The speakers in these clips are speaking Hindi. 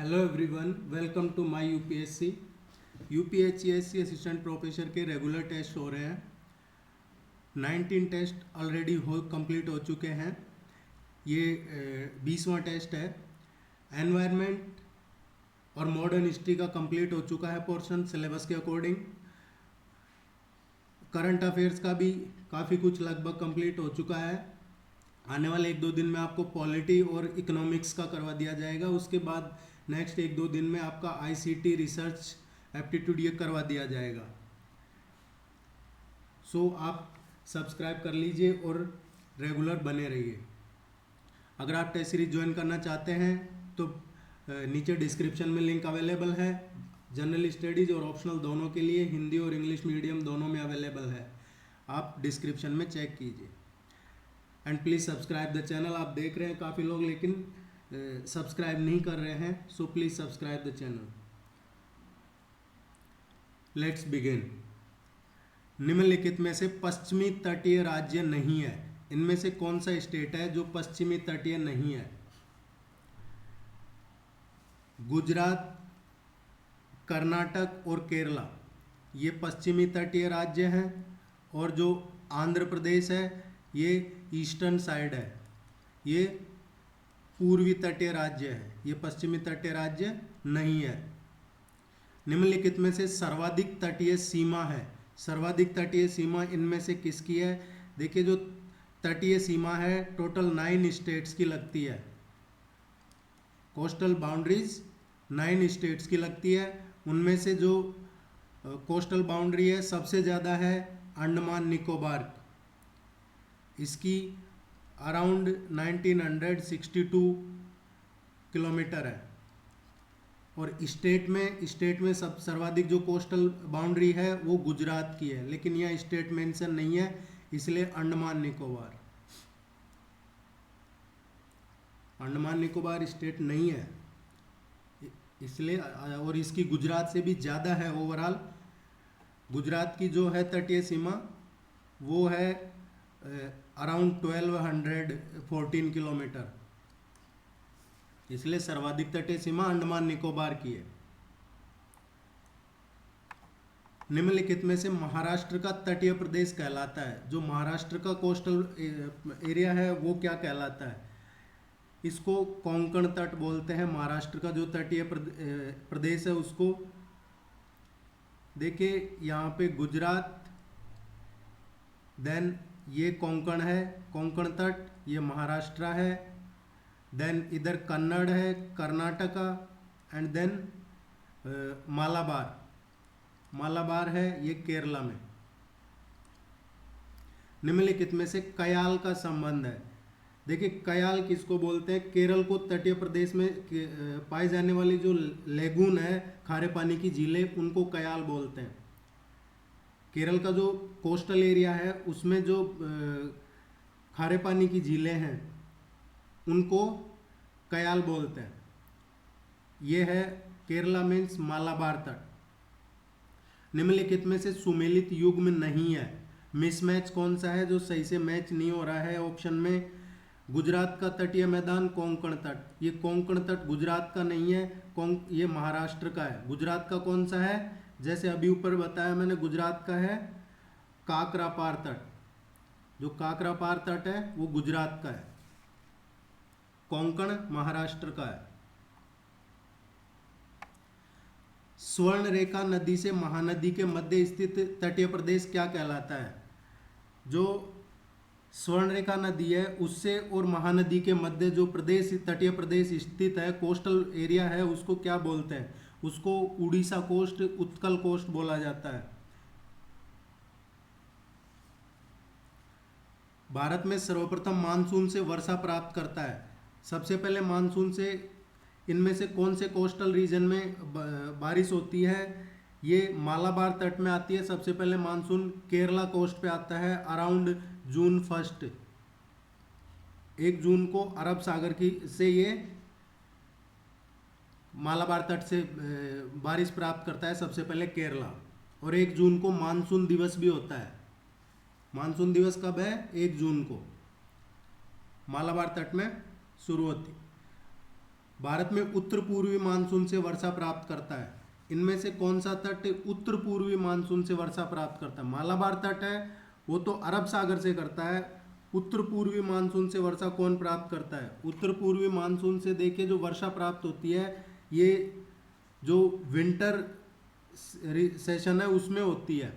Hello everyone, welcome to my UPSC. UPHCSC assistant professor के रेगुलर टेस्ट हो रहे हैं। 19 टेस्ट ऑलरेडी कंप्लीट हो चुके हैं। ये 20वां टेस्ट है। एनवायरनमेंट और मॉडर्न हिस्ट्री का कंप्लीट हो चुका है पोर्शन सिलेबस के अकॉर्डिंग। करंट अफेयर्स का भी काफ़ी कुछ लगभग कंप्लीट हो चुका है। आने वाले 1-2 दिन में आपको पॉलिटी और इकोनॉमिक्स का करवा दिया जाएगा। उसके बाद नेक्स्ट 1-2 दिन में आपका आईसीटी रिसर्च एप्टीट्यूड ये करवा दिया जाएगा। सो आप सब्सक्राइब कर लीजिए और रेगुलर बने रहिए। अगर आप टेस्ट सीरीज ज्वाइन करना चाहते हैं तो नीचे डिस्क्रिप्शन में लिंक अवेलेबल है। जनरल स्टडीज और ऑप्शनल दोनों के लिए हिंदी और इंग्लिश मीडियम दोनों में अवेलेबल है। आप डिस्क्रिप्शन में चेक कीजिए and please subscribe the channel. आप देख रहे हैं काफ़ी लोग लेकिन सब्सक्राइब नहीं कर रहे हैं, so please subscribe the channel. Let's begin. निम्नलिखित में से पश्चिमी तटीय राज्य नहीं है। इनमें से कौन सा स्टेट है जो पश्चिमी तटीय नहीं है? गुजरात, कर्नाटक और केरला ये पश्चिमी तटीय राज्य हैं, और जो आंध्र प्रदेश है ये ईस्टर्न साइड है, ये पूर्वी तटीय राज्य है, ये पश्चिमी तटीय राज्य नहीं है। निम्नलिखित में से सर्वाधिक तटीय सीमा है। सर्वाधिक तटीय सीमा इनमें से किसकी है? देखिए, जो तटीय सीमा है टोटल 9 स्टेट्स की लगती है। कोस्टल बाउंड्रीज 9 स्टेट्स की लगती है। उनमें से जो कोस्टल बाउंड्री है सबसे ज़्यादा है अंडमान निकोबार। इसकी अराउंड 1962 किलोमीटर है। और स्टेट में सब सर्वाधिक जो कोस्टल बाउंड्री है वो गुजरात की है, लेकिन यह स्टेट मेंशन नहीं है, इसलिए अंडमान निकोबार स्टेट नहीं है इसलिए। और इसकी गुजरात से भी ज़्यादा है ओवरऑल। गुजरात की जो है तटीय सीमा वो है अराउंड 1214 किलोमीटर, इसलिए सर्वाधिक तटीय सीमा अंडमान निकोबार की है। निम्नलिखित में से महाराष्ट्र का तटीय प्रदेश कहलाता है। जो महाराष्ट्र का कोस्टल एरिया है वो क्या कहलाता है? इसको कोंकण तट बोलते हैं। महाराष्ट्र का जो तटीय प्रदेश है उसको, देखिए यहाँ पे गुजरात, देन ये कोंकण है, कोंकण तट, ये महाराष्ट्र है, देन इधर कन्नड़ है, कर्नाटका, एंड देन मालाबार है, ये केरला में। निम्नलिखित में से कयाल का संबंध है। देखिए, कयाल किसको बोलते हैं? केरल को तटीय प्रदेश में पाई जाने वाली जो लेगून है, खारे पानी की झीलें, उनको कयाल बोलते हैं। केरल का जो कोस्टल एरिया है उसमें जो खारे पानी की झीलें हैं उनको कयाल बोलते हैं। ये है केरला मीन्स मालाबार तट। निम्नलिखित में से सुमेलित युग्म नहीं है। मिसमैच कौन सा है जो सही से मैच नहीं हो रहा है? ऑप्शन में गुजरात का तटीय मैदान, कोंकण तट। ये कोंकण तट गुजरात का नहीं है, ये महाराष्ट्र का है। गुजरात का कौन सा है? जैसे अभी ऊपर बताया मैंने, गुजरात का है काकरापार तट। जो काकरापार तट है वो गुजरात का है, कोंकण महाराष्ट्र का है। स्वर्ण रेखा नदी से महानदी के मध्य स्थित तटीय प्रदेश क्या कहलाता है? जो स्वर्ण रेखा नदी है उससे और महानदी के मध्य जो प्रदेश, तटीय प्रदेश स्थित है, कोस्टल एरिया है, उसको क्या बोलते हैं? उसको उड़ीसा कोस्ट, उत्कल कोस्ट बोला जाता है। भारत में सर्वप्रथम मानसून से वर्षा प्राप्त करता है। सबसे पहले मानसून से इनमें से कौन से कोस्टल रीजन में बारिश होती है? ये मालाबार तट में आती है सबसे पहले मानसून। केरला कोस्ट पे आता है अराउंड जून 1, 1 जून को अरब सागर की से ये मालाबार तट से बारिश प्राप्त करता है सबसे पहले केरला। और 1 जून को मानसून दिवस भी होता है। मानसून दिवस कब है? 1 जून को मालाबार तट में शुरू होती। भारत में उत्तर पूर्वी मानसून से वर्षा प्राप्त करता है। इनमें से कौन सा तट उत्तर पूर्वी मानसून से वर्षा प्राप्त करता है? मालाबार तट है, वो तो अरब सागर से करता है। उत्तर पूर्वी मानसून से वर्षा कौन प्राप्त करता है? उत्तर पूर्वी मानसून से देखिए जो वर्षा प्राप्त होती है, ये जो विंटर सेशन है उसमें होती है,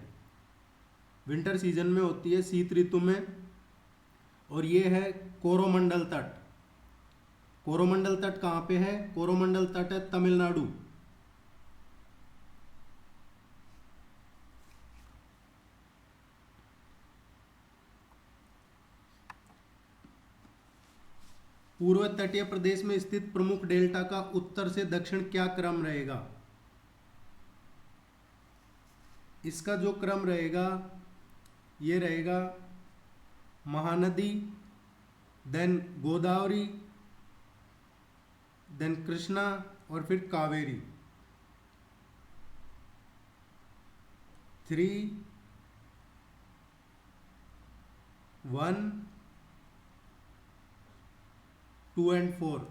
विंटर सीजन में होती है, शीत ऋतु में। और ये है कोरोमंडल तट। कोरोमंडल तट कहाँ पे है? कोरोमंडल तट है तमिलनाडु। पूर्व तटीय प्रदेश में स्थित प्रमुख डेल्टा का उत्तर से दक्षिण क्या क्रम रहेगा? इसका जो क्रम रहेगा ये रहेगा महानदी, देन गोदावरी, देन कृष्णा और फिर कावेरी। 3, 1, 2 and 4।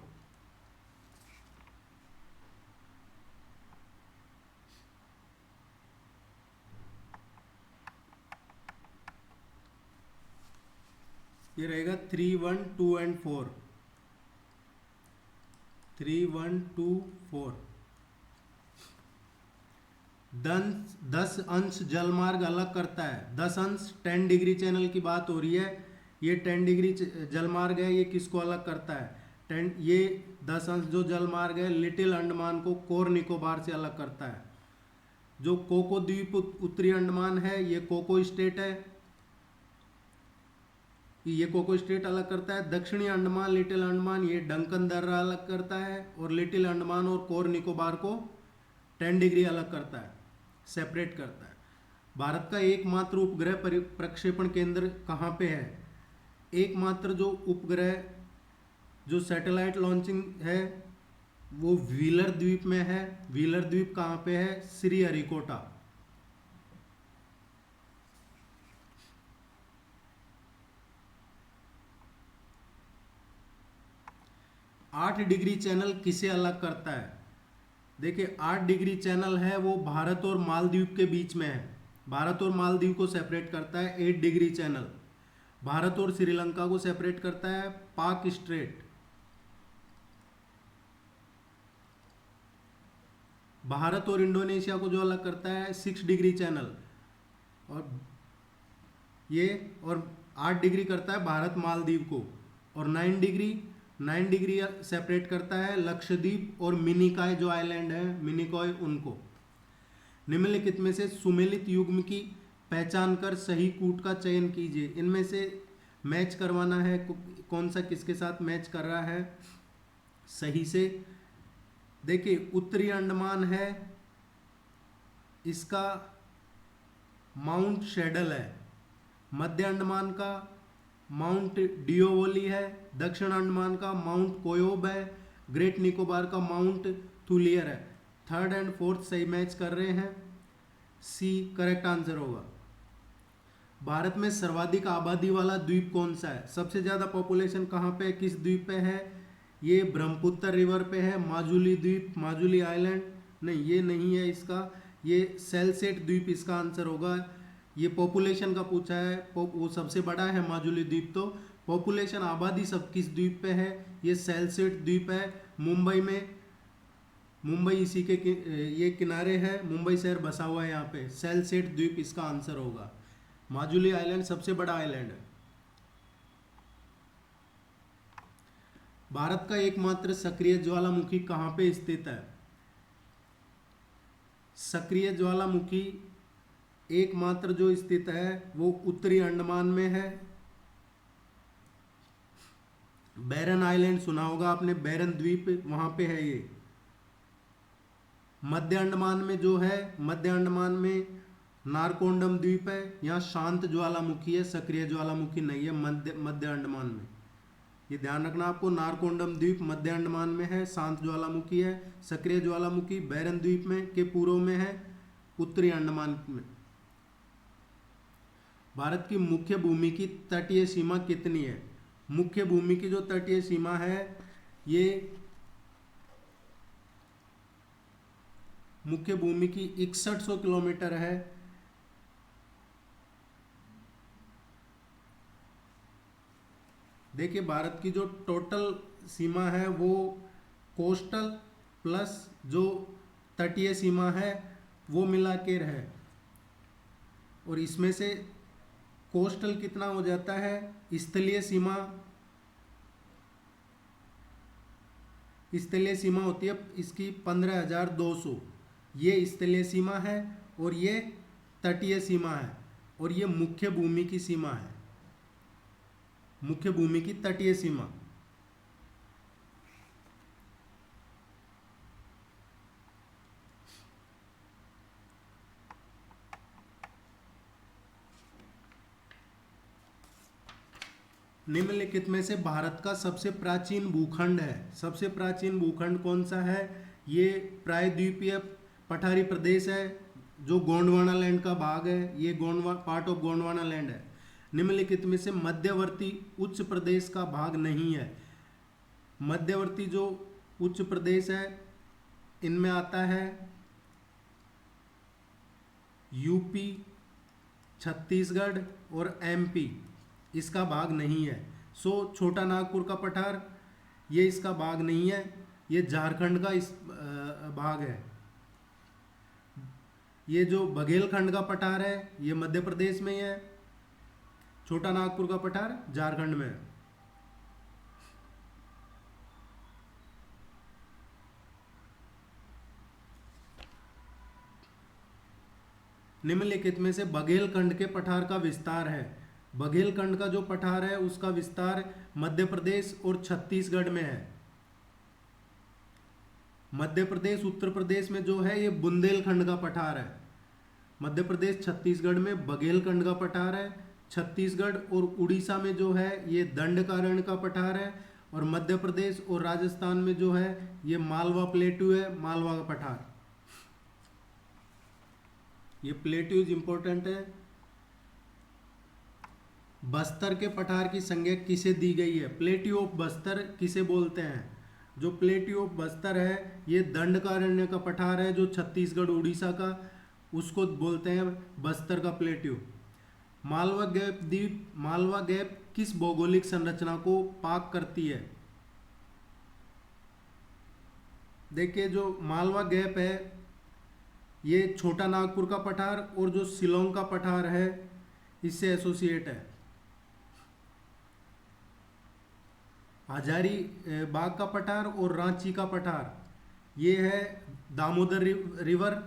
ये रहेगा 3, 1, 2 and 4। 3, 1, 2, 4। 10 अंश जलमार्ग अलग करता है। 10 अंश 10 डिग्री चैनल की बात हो रही है। ये 10 डिग्री जलमार्ग है, ये किसको अलग करता है? 10, ये 10 अंश जो जलमार्ग है लिटिल अंडमान को कोर निकोबार से अलग करता है। जो कोको द्वीप उत्तरी अंडमान है, ये कोको स्टेट है, ये कोको स्टेट अलग करता है। दक्षिणी अंडमान लिटिल अंडमान ये डंकन दर्रा अलग करता है, और लिटिल अंडमान और कोर निकोबार को 10 डिग्री अलग करता है, सेपरेट करता है। भारत का एकमात्र उपग्रह प्रक्षेपण केंद्र कहाँ पे है? एकमात्र जो उपग्रह जो सैटेलाइट लॉन्चिंग है वो व्हीलर द्वीप में है। व्हीलर द्वीप कहाँ पे है? श्रीहरिकोटा। आठ डिग्री चैनल किसे अलग करता है? देखिए 8 डिग्री चैनल है वो भारत और मालदीव के बीच में है। भारत और मालदीव को सेपरेट करता है 8 डिग्री चैनल। भारत और श्रीलंका को सेपरेट करता है पाक स्ट्रेट। भारत और इंडोनेशिया को जो अलग करता है 6 डिग्री चैनल। और ये और 8 डिग्री करता है भारत मालदीव को। और 9 डिग्री सेपरेट करता है लक्षद्वीप और मिनिकॉय जो आइलैंड है, मिनिकॉय, उनको। निम्नलिखित में से सुमेलित युग्म की पहचान कर सही कूट का चयन कीजिए। इनमें से मैच करवाना है, कौन सा किसके साथ मैच कर रहा है सही से। देखिए उत्तरी अंडमान है, इसका माउंट शेडल है। मध्य अंडमान का माउंट डियोवोली है। दक्षिण अंडमान का माउंट कोयोब है। ग्रेट निकोबार का माउंट थुलियर है। 3rd and 4th सही मैच कर रहे हैं, सी करेक्ट आंसर होगा। भारत में सर्वाधिक आबादी वाला द्वीप कौन सा है? सबसे ज़्यादा पॉपुलेशन कहाँ पे है, किस द्वीप पे है? ये ब्रह्मपुत्र रिवर पे है, माजुली द्वीप, माजुली आइलैंड। नहीं, ये नहीं है इसका, ये सेलसेट द्वीप इसका आंसर होगा। ये पॉपुलेशन का पूछा है, वो सबसे बड़ा है माजुली द्वीप। तो पॉपुलेशन आबादी सब किस द्वीप पे है? ये सेलसेट द्वीप है, मुंबई में। मुंबई इसी के ये किनारे है, मुंबई शहर बसा हुआ है यहाँ पे। सेलसेट द्वीप इसका आंसर होगा। माजुली आइलैंड सबसे बड़ा आइलैंड है। भारत का एकमात्र सक्रिय ज्वालामुखी कहाँ पे स्थित है? सक्रिय ज्वालामुखी एकमात्र जो स्थित है वो उत्तरी अंडमान में है। बैरन आइलैंड सुना होगा आपने, बैरन द्वीप, वहां पे है ये। मध्य अंडमान में जो है, मध्य अंडमान में नारकोंडम द्वीप है, यहाँ शांत ज्वालामुखी है, सक्रिय ज्वालामुखी नहीं है मध्य अंडमान में। ये ध्यान रखना आपको, नारकोंडम द्वीप मध्य अंडमान में है, शांत ज्वालामुखी है। सक्रिय ज्वालामुखी बैरन द्वीप में के पूर्व में है, उत्तरी अंडमान में। भारत की मुख्य भूमि की तटीय सीमा कितनी है? मुख्य भूमि की जो तटीय सीमा है ये मुख्य भूमि की 6100 किलोमीटर है। देखिए भारत की जो टोटल सीमा है वो कोस्टल प्लस जो तटीय सीमा है वो मिला के है, और इसमें से कोस्टल कितना हो जाता है, स्थलीय सीमा होती है इसकी 15,200, ये स्थलीय सीमा है और ये तटीय सीमा है, और ये मुख्य भूमि की सीमा है, मुख्य भूमि की तटीय सीमा। निम्नलिखित में से भारत का सबसे प्राचीन भूखंड है, सबसे प्राचीन भूखंड कौन सा है, ये प्रायद्वीपीय पठारी प्रदेश है जो गोंडवाना लैंड का भाग है, ये पार्ट ऑफ गोंडवाना लैंड है। निम्नलिखित में से मध्यवर्ती उच्च प्रदेश का भाग नहीं है। मध्यवर्ती जो उच्च प्रदेश है इनमें आता है यूपी, छत्तीसगढ़ और एमपी, इसका भाग नहीं है। छोटा नागपुर का पठार ये इसका भाग नहीं है, ये झारखंड का इस भाग है। ये जो बघेलखंड का पठार है ये मध्य प्रदेश में ही है, छोटा नागपुर का पठार झारखंड में है। निम्नलिखित में से बघेलखंड के पठार का विस्तार है। बघेलखंड का जो पठार है उसका विस्तार मध्य प्रदेश और छत्तीसगढ़ में है। मध्य प्रदेश उत्तर प्रदेश में जो है ये बुंदेलखंड का पठार है। मध्य प्रदेश छत्तीसगढ़ में बघेलखंड का पठार है। छत्तीसगढ़ और उड़ीसा में जो है ये दंडकारण्य का पठार है, और मध्य प्रदेश और राजस्थान में जो है ये मालवा प्लेटू है, मालवा का पठार। ये प्लेट्यूज इंपॉर्टेंट है। बस्तर के पठार की संज्ञा किसे दी गई है, प्लेट्यू ऑफ बस्तर किसे बोलते हैं, जो प्लेट्यू ऑफ बस्तर है ये दंडकारण्य का पठार है जो छत्तीसगढ़ उड़ीसा का, उसको बोलते हैं बस्तर का प्लेट्यू। मालवा गैप द्वीप, मालवा गैप किस भौगोलिक संरचना को पाक करती है। देखिए जो मालवा गैप है ये छोटा नागपुर का पठार और जो शिलोंग का पठार है इससे एसोसिएट है। हजारी बाग का पठार और रांची का पठार ये है दामोदर रिवर,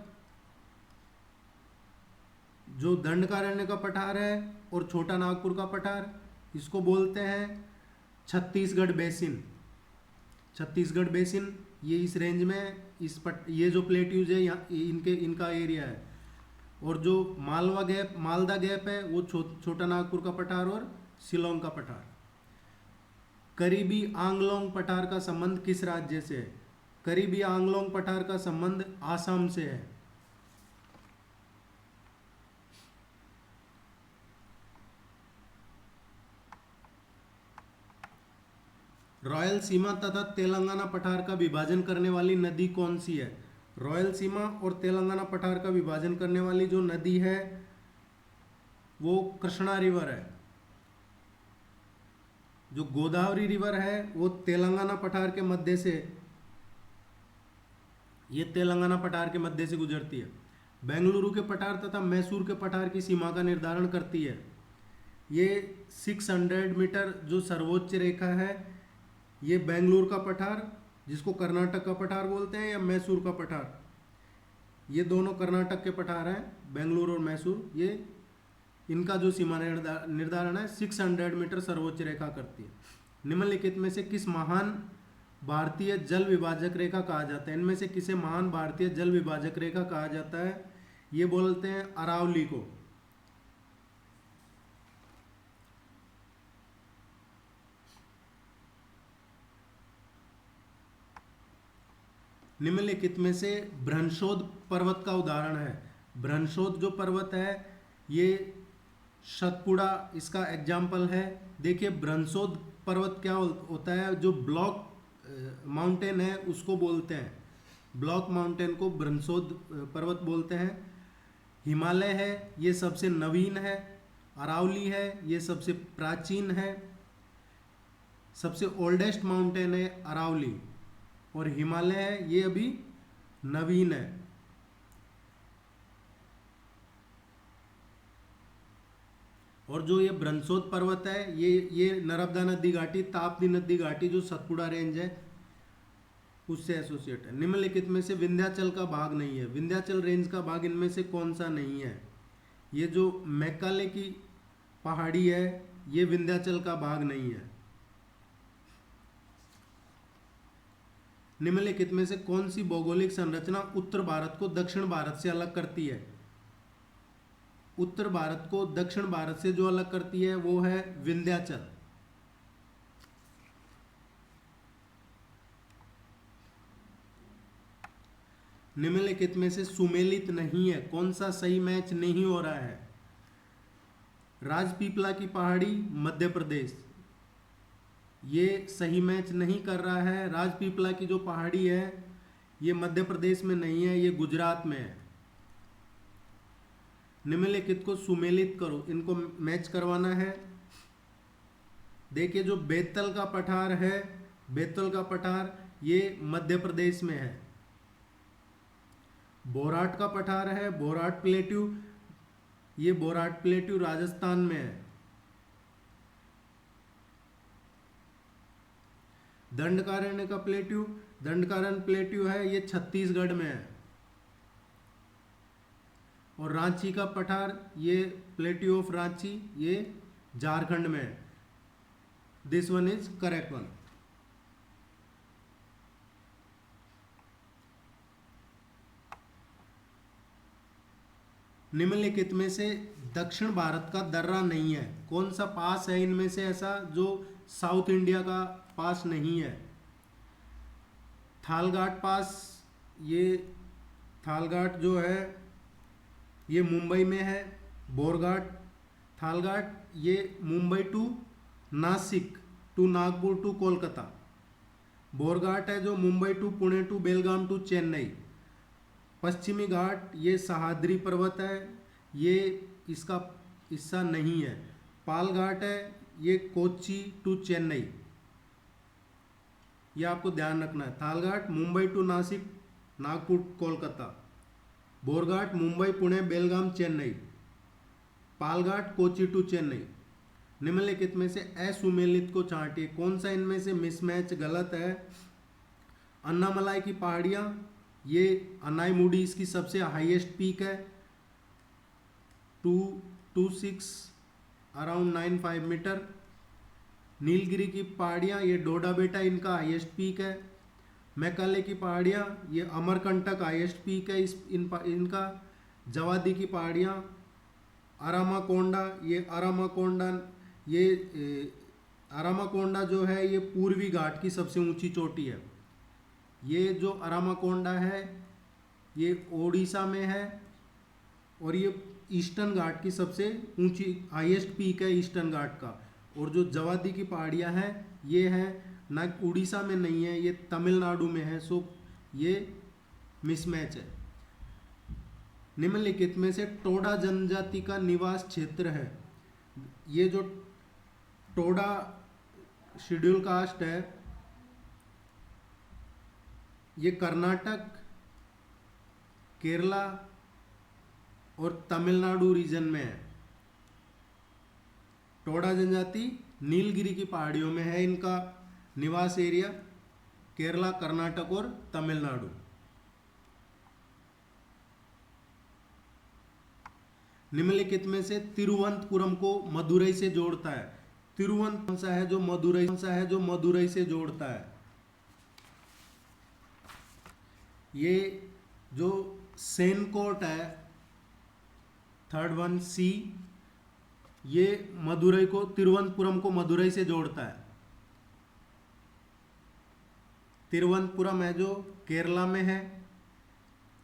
जो दंडकारण्य का पठार है, और छोटा नागपुर का पठार इसको बोलते हैं छत्तीसगढ़ बेसिन। छत्तीसगढ़ बेसिन ये इस रेंज में ये जो प्लेट्यूज है यहाँ इनका एरिया है, और जो मालदा गैप है वो छोटा नागपुर का पठार और शिलोंग का पठार। करीबी आंगलोंग पठार का संबंध किस राज्य से है, करीबी आंगलोंग पठार का संबंध आसाम से है। रॉयल सीमा तथा तेलंगाना पठार का विभाजन करने वाली नदी कौन सी है। रॉयल सीमा और तेलंगाना पठार का विभाजन करने वाली जो नदी है वो कृष्णा रिवर है। जो गोदावरी रिवर है वो तेलंगाना पठार के मध्य से, ये तेलंगाना पठार के मध्य से गुजरती है। बेंगलुरु के पठार तथा मैसूर के पठार की सीमा का निर्धारण करती है। ये 600 मीटर जो सर्वोच्च रेखा है ये बेंगलुरु का पठार, जिसको कर्नाटक का पठार बोलते हैं, या मैसूर का पठार, ये दोनों कर्नाटक के पठार हैं, बेंगलुरु और मैसूर। ये इनका जो सीमा निर्धारण है 600 मीटर सर्वोच्च रेखा करती है। निम्नलिखित में से किस महान भारतीय जल विभाजक रेखा कहा जाता है, इनमें से किसे महान भारतीय जल विभाजक रेखा कहा जाता है, ये बोलते हैं अरावली को। निम्नलिखित में से बृहन्सोद पर्वत का उदाहरण है। बृहन्सोद जो पर्वत है ये सतपुड़ा इसका एग्जाम्पल है। देखिए बृहन्सोद पर्वत क्या होता है, जो ब्लॉक माउंटेन है उसको बोलते हैं। ब्लॉक माउंटेन को ब्रह्मोत्सव पर्वत बोलते हैं। हिमालय है ये सबसे नवीन है। अरावली है ये सबसे प्राचीन है। सबसे ओल्डेस्ट माउंटेन है अरावली, और हिमालय है ये अभी नवीन है। और जो ये ब्रह्मोत्सव पर्वत है ये नर्मदा नदी घाटी, ताप्ती नदी घाटी जो सतपुड़ा रेंज है उससे एसोसिएट है। निम्नलिखित में से विंध्याचल का भाग नहीं है। विंध्याचल रेंज का भाग इनमें से कौन सा नहीं है? ये जो मैकाले की पहाड़ी है ये विंध्याचल का भाग नहीं है। निम्नलिखित में से कौन सी भौगोलिक संरचना उत्तर भारत को दक्षिण भारत से अलग करती है? उत्तर भारत को दक्षिण भारत से जो अलग करती है वो है विंध्याचल। निम्नलिखित में से सुमेलित नहीं है। कौन सा सही मैच नहीं हो रहा है? राजपीपला की पहाड़ी मध्य प्रदेश, ये सही मैच नहीं कर रहा है। राजपीपला की जो पहाड़ी है ये मध्य प्रदेश में नहीं है, ये गुजरात में है। निम्नलिखित को सुमेलित करो, इनको मैच करवाना है। देखिए जो बेतल का पठार है, बेतल का पठार ये मध्य प्रदेश में है। बोराट का पठार है, बोराट प्लेट्यू, ये बोराट प्लेट्यू राजस्थान में है। दंडकारण्य का प्लेट्यू, दंडकारण्य प्लेट्यू है ये छत्तीसगढ़ में है। और रांची का पठार ये प्लेट्यू ऑफ रांची ये झारखंड में है। This one is correct one. निम्नलिखित में से दक्षिण भारत का दर्रा नहीं है। कौन सा पास है इनमें से ऐसा जो साउथ इंडिया का पास नहीं है? थालघाट पास, ये थालघाट जो है ये मुंबई में है। बोरघाट, थालघाट ये Mumbai to Nasik to Nagpur to Kolkata. Borghat है जो Mumbai to Pune to Belgaum to Chennai. पश्चिमी घाट ये सह्याद्री पर्वत है, ये इसका हिस्सा नहीं है। पाल घाट है ये कोच्चि टू चेन्नई, ये आपको ध्यान रखना है। थालघाट मुंबई टू नासिक नागपुर कोलकाता। बोरघाट मुंबई पुणे बेलगाम चेन्नई। पालघाट कोच्चि टू चेन्नई। निम्नलिखित में से असुमेलित को छांटिए। कौन सा इनमें से मिसमैच गलत है? अन्नामलाई की पहाड़ियाँ, ये अनाईमुडी इसकी सबसे हाईएस्ट पीक है 226 अराउंड 95 मीटर। नीलगिरी की पहाड़ियाँ ये डोडा बेटा इनका हाईएस्ट पीक है। मैकाले की पहाड़ियाँ ये अमरकंटक हाईएस्ट पीक है इनका। जवादी की पहाड़ियाँ अरामाकोंडा, ये अरामाकोंडा जो है ये पूर्वी घाट की सबसे ऊंची चोटी है। ये जो अरामाकोंडा है ये ओडिशा में है और ये ईस्टर्न घाट की सबसे ऊंची हाईएस्ट पीक है ईस्टर्न घाट का। और जो जवादी की पहाड़ियाँ हैं ये हैं ना उड़ीसा में नहीं है, ये तमिलनाडु में है। सो ये मिसमैच है। निम्नलिखित में से टोडा जनजाति का निवास क्षेत्र है। ये जो टोडा शेड्यूल कास्ट है ये कर्नाटक, केरला और तमिलनाडु रीजन में है। टोडा जनजाति नीलगिरी की पहाड़ियों में है, इनका निवास एरिया केरला, कर्नाटक और तमिलनाडु। निम्नलिखित में से तिरुवनंतपुरम को मदुरई से जोड़ता है। तिरुवनंत कौन सा है जो मदुरई से जोड़ता है? ये जो सेनकोट है थर्ड वन सी, ये मदुरई को तिरुवनंतपुरम को मदुरई से जोड़ता है। तिरुवनंतपुरम है जो केरला में है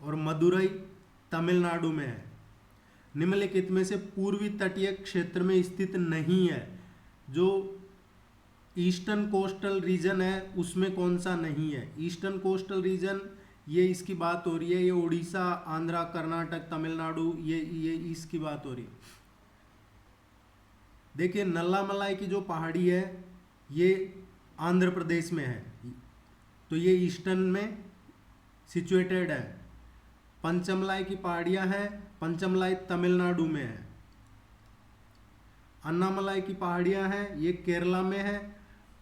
और मदुरई तमिलनाडु में है। निम्नलिखित में से पूर्वी तटीय क्षेत्र में स्थित नहीं है। जो ईस्टर्न कोस्टल रीजन है उसमें कौन सा नहीं है? ईस्टर्न कोस्टल रीजन ये इसकी बात हो रही है, ये उड़ीसा, आंध्रा, कर्नाटक, तमिलनाडु, ये इसकी बात हो रही है। देखिए नल्लामलाई की जो पहाड़ी है ये आंध्र प्रदेश में है, तो ये ईस्टर्न में सिचुएटेड है। पंचमलाई की पहाड़ियाँ हैं, पंचमलाई तमिलनाडु में है। अन्नामलाई की पहाड़ियाँ हैं, ये केरला में है।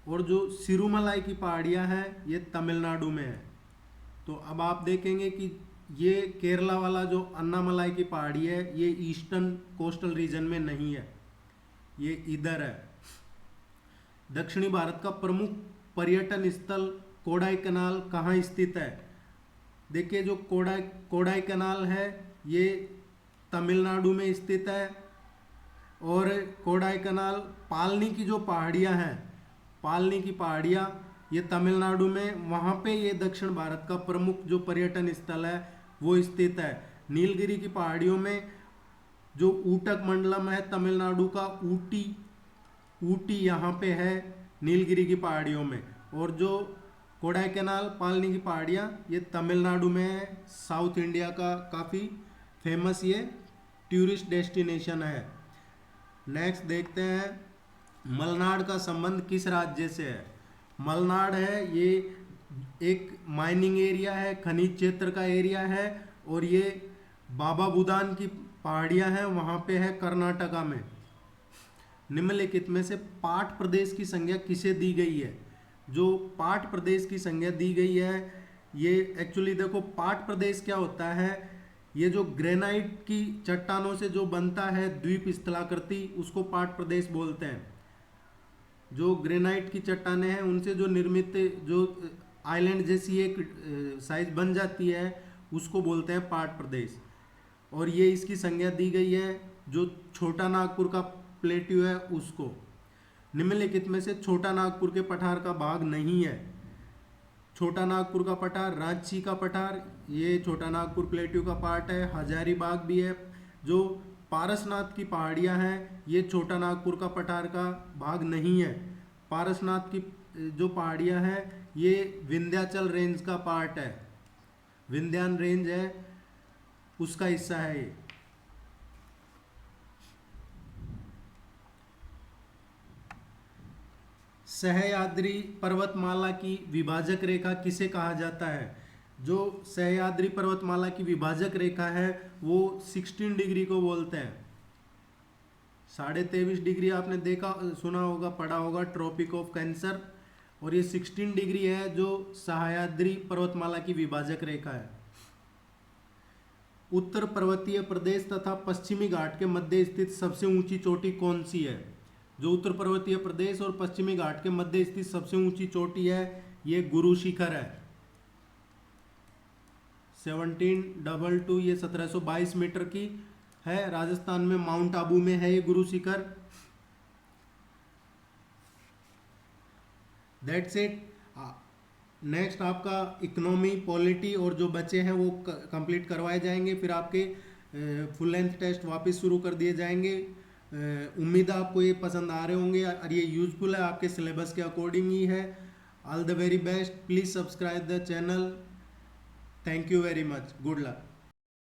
और जो सिरुमलाई की पहाड़ियाँ हैं ये तमिलनाडु में है। तो अब आप देखेंगे कि ये केरला वाला जो अन्नामलाई की पहाड़ी है ये ईस्टर्न कोस्टल रीजन में नहीं है, ये इधर है। दक्षिणी भारत का प्रमुख पर्यटन स्थल कोडाई कनाल कहाँ स्थित है? देखिए जो कोडाई कनाल है ये तमिलनाडु में स्थित है। और कोडाई कनाल पालनी की जो पहाड़ियाँ हैं, पालनी की पहाड़ियाँ ये तमिलनाडु में, वहाँ पे ये दक्षिण भारत का प्रमुख जो पर्यटन स्थल है वो स्थित है। नीलगिरी की पहाड़ियों में जो ऊटक मंडलम है तमिलनाडु का, ऊटी यहाँ पे है नीलगिरी की पहाड़ियों में। और जो कोडाई कैनाल पालनी की पहाड़ियाँ ये तमिलनाडु में है। साउथ इंडिया का काफ़ी फेमस ये टूरिस्ट डेस्टिनेशन है। नेक्स्ट देखते हैं मलनाड का संबंध किस राज्य से है? मलनाड है ये एक माइनिंग एरिया है, खनिज क्षेत्र का एरिया है। और ये बाबा बुदान की पहाड़ियाँ हैं, वहाँ पे है कर्नाटका में। निम्नलिखित में से पाठ प्रदेश की संज्ञा किसे दी गई है? जो पाठ प्रदेश की संज्ञा दी गई है ये एक्चुअली देखो पाठ प्रदेश क्या होता है, ये जो ग्रेनाइट की चट्टानों से जो बनता है द्वीप स्थलाकृति उसको पाठ प्रदेश बोलते हैं। जो ग्रेनाइट की चट्टानें हैं उनसे जो निर्मित जो आइलैंड जैसी एक साइज बन जाती है उसको बोलते हैं पाठ प्रदेश। और ये इसकी संज्ञा दी गई है जो छोटा नागपुर का प्लेट्यू है उसको। निम्नलिखित में से छोटा नागपुर के पठार का भाग नहीं है। छोटा नागपुर का पठार, रांची का पठार, ये छोटा नागपुर प्लेट्यू का पार्ट है। हजारीबाग भी है। जो पारसनाथ की पहाड़ियाँ हैं ये छोटा नागपुर का पठार का भाग नहीं है। पारसनाथ की जो पहाड़ियाँ हैं ये विंध्याचल रेंज का पार्ट है, विंध्यान रेंज है उसका हिस्सा है ये। सह्याद्री पर्वतमाला की विभाजक रेखा किसे कहा जाता है? जो सह्याद्री पर्वतमाला की विभाजक रेखा है वो 16 डिग्री को बोलते हैं। 23.5 डिग्री आपने देखा सुना होगा, पढ़ा होगा, ट्रॉपिक ऑफ कैंसर। और ये 16 डिग्री है जो सह्याद्री पर्वतमाला की विभाजक रेखा है। उत्तर पर्वतीय प्रदेश तथा पश्चिमी घाट के मध्य स्थित सबसे ऊंची चोटी कौन सी है? जो उत्तर पर्वतीय प्रदेश और पश्चिमी घाट के मध्य स्थित सबसे ऊंची चोटी है ये गुरु शिखर है। 1722 ये 1722 मीटर की है। राजस्थान में माउंट आबू में है ये Guru Shikhar. That's it. Next आपका इकोनॉमी, पॉलिटी और जो बचे हैं वो कंप्लीट करवाए जाएंगे, फिर आपके फुल लेंथ टेस्ट वापस शुरू कर दिए जाएंगे। उम्मीद है आपको ये पसंद आ रहे होंगे और ये यूजफुल है, आपके सिलेबस के अकॉर्डिंग ही है। All the very best. Please subscribe the channel. Thank you very much. Good luck.